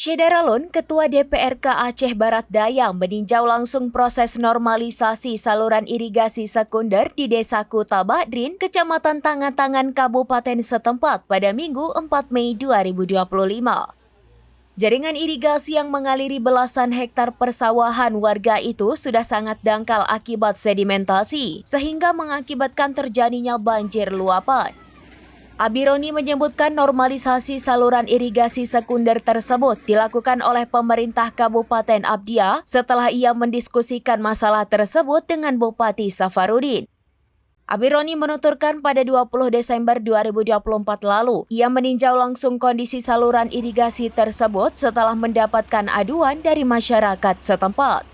Syederalun, Ketua DPRK Aceh Barat Daya meninjau langsung proses normalisasi saluran irigasi sekunder di Desa Kuta Badrin, Kecamatan Tangan-Tangan, Kabupaten setempat pada Minggu 4 Mei 2025. Jaringan irigasi yang mengaliri belasan hektar persawahan warga itu sudah sangat dangkal akibat sedimentasi, sehingga mengakibatkan terjadinya banjir luapan. Abironi menyebutkan normalisasi saluran irigasi sekunder tersebut dilakukan oleh pemerintah Kabupaten Abdia setelah ia mendiskusikan masalah tersebut dengan Bupati Safarudin. Abironi menuturkan pada 20 Desember 2024 lalu, ia meninjau langsung kondisi saluran irigasi tersebut setelah mendapatkan aduan dari masyarakat setempat.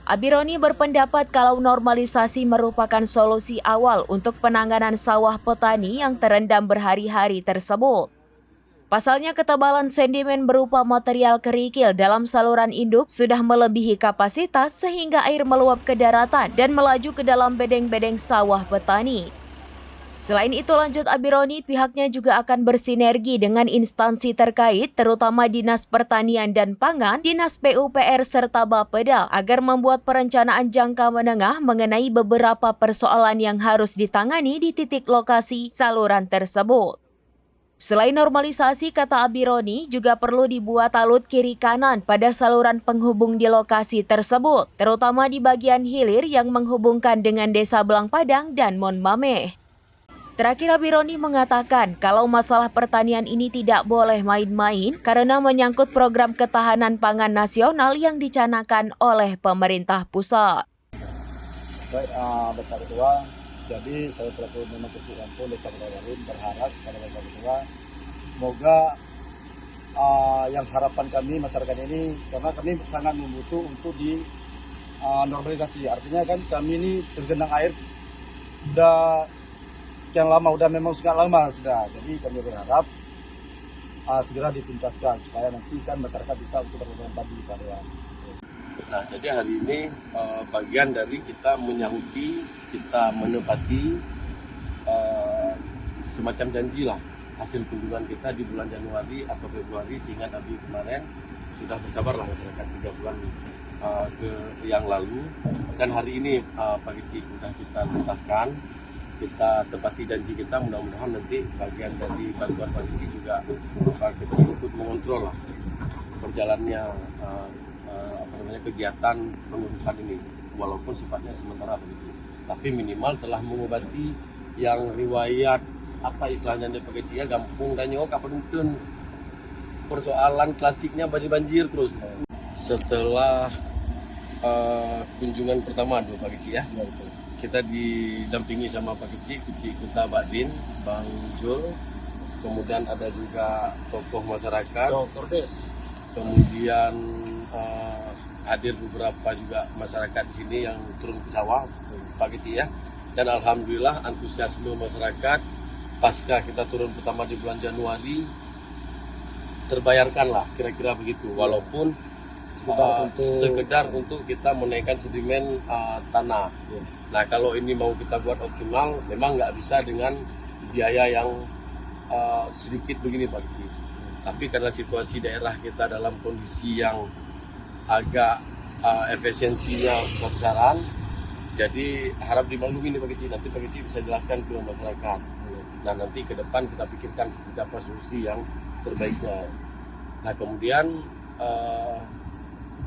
Abironi berpendapat kalau normalisasi merupakan solusi awal untuk penanganan sawah petani yang terendam berhari-hari tersebut. Pasalnya ketebalan sedimen berupa material kerikil dalam saluran induk sudah melebihi kapasitas sehingga air meluap ke daratan dan melaju ke dalam bedeng-bedeng sawah petani. Selain itu, lanjut Abironi, pihaknya juga akan bersinergi dengan instansi terkait terutama Dinas Pertanian dan Pangan, Dinas PUPR serta Bapeda agar membuat perencanaan jangka menengah mengenai beberapa persoalan yang harus ditangani di titik lokasi saluran tersebut. Selain normalisasi, kata Abironi, juga perlu dibuat talut kiri kanan pada saluran penghubung di lokasi tersebut, terutama di bagian hilir yang menghubungkan dengan Desa Belang Padang dan Mon Mameh. Terakhir, Abironi mengatakan kalau masalah pertanian ini tidak boleh main-main karena menyangkut program ketahanan pangan nasional yang dicanangkan oleh pemerintah pusat. Baik, Bapak Ketua, jadi saya selaku memang Kecil Kampung Desa Kuta Badrin berharap pada Bapak Ketua, semoga yang harapan kami masyarakat ini, karena kami sangat membutuh untuk di normalisasi. Artinya kan kami ini tergenang air sudah sekian lama, memang sangat lama sudah. Jadi kami berharap segera dituntaskan supaya nanti kan masyarakat bisa untuk bertanam padi pada. Nah, jadi hari ini bagian dari kita menyangkuti, kita menepati semacam janji lah hasil kunjungan kita di bulan Januari atau Februari, sehingga tadi kemarin sudah bersabarlah masyarakat 3 bulan yang lalu, dan hari ini Pak Kecil sudah kita tuntaskan. Kita tepati janji kita, mudah-mudahan nanti bagian dari bantuan Pak Kecil juga Pak Kecil ikut mengontrol lah perjalannya kegiatan pengurukan ini, walaupun sifatnya sementara begitu, tapi minimal telah mengobati yang riwayat apa istilahnya dari Pak Kecil ya, gampung dan nyok apa nuntun persoalan klasiknya banjir terus. Setelah kunjungan pertama Pak Kecil ya, kita didampingi sama Pak Kecil Kuta Badrin, Bang Jul, kemudian ada juga tokoh masyarakat, kemudian hadir beberapa juga masyarakat di sini yang turun ke sawah, Pak Kecil ya, dan alhamdulillah antusiasme masyarakat pasca kita turun pertama di bulan Januari terbayarkan lah, kira-kira begitu, walaupun sekedar untuk kita menaikkan sedimen tanah. Nah, kalau ini mau kita buat optimal, memang nggak bisa dengan biaya yang sedikit begini Pak Kecil. Tapi karena situasi daerah kita dalam kondisi yang agak efisiensinya besar-besaran, jadi harap dimaklumi nih Pak Kecil. Nanti Pak Kecil bisa jelaskan ke masyarakat. Nah, nanti ke depan kita pikirkan seperti apa solusi yang terbaiknya. Nah, kemudian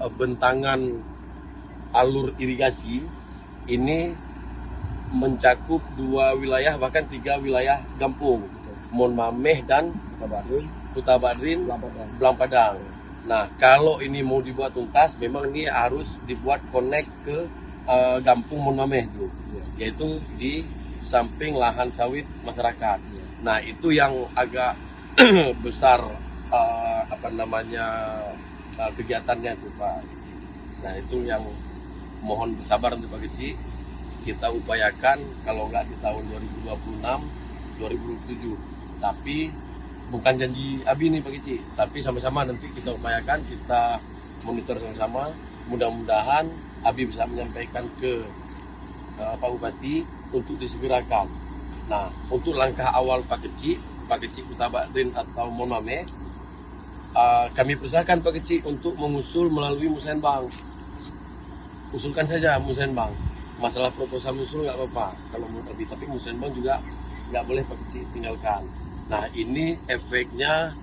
bentangan alur irigasi ini mencakup 2 wilayah, bahkan 3 wilayah kampung, Mon Mameh dan Kuta Badrin, Belang Padang. Nah, kalau ini mau dibuat tuntas, memang ini harus dibuat connect ke kampung Mon Mameh dulu, yaitu di samping lahan sawit masyarakat. Nah, itu yang agak besar kegiatannya itu Pak Kecil. Nah, itu yang mohon bersabar untuk Pak Kecil. Kita upayakan kalau nggak di tahun 2026, 2027. Tapi bukan janji Abi nih Pak Kecil, tapi sama-sama nanti kita upayakan, kita monitor sama-sama. Mudah-mudahan Abi bisa menyampaikan ke Pak Bupati untuk disegerakan. Nah, untuk langkah awal Pak Kecil Kuta Badrin atau Mon Mameh, kami persilakan Pak Kecik untuk mengusul melalui Musrenbang. Usulkan saja Musrenbang. Masalah proposal usul nggak apa-apa kalau menurut Abi, tapi Musrenbang juga nggak boleh Pak Kecik tinggalkan. Nah ini efeknya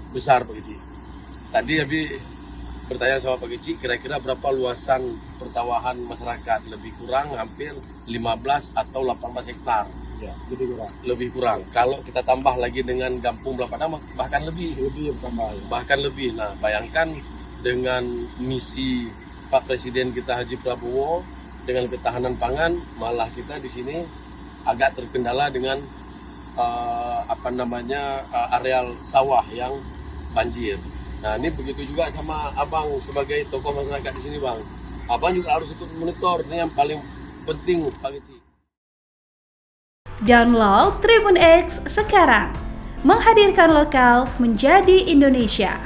besar Pak Kecik. Tadi Abi bertanya sama Pak Kecik, kira-kira berapa luasan persawahan masyarakat? Lebih kurang hampir 15 atau 18 hektar. Ya, lebih kurang. Lebih kurang. Kalau kita tambah lagi dengan Kampung Belapadang bahkan lebih. Lebih bertambah. Ya. Bahkan lebih. Nah, bayangkan dengan misi Pak Presiden kita Haji Prabowo dengan ketahanan pangan, malah kita di sini agak terkendala dengan areal sawah yang banjir. Nah, ini begitu juga sama Abang sebagai tokoh masyarakat di sini, Bang. Abang juga harus ikut monitor. Ini yang paling penting, Pak Kecik. Download Tribun X sekarang, menghadirkan lokal menjadi Indonesia.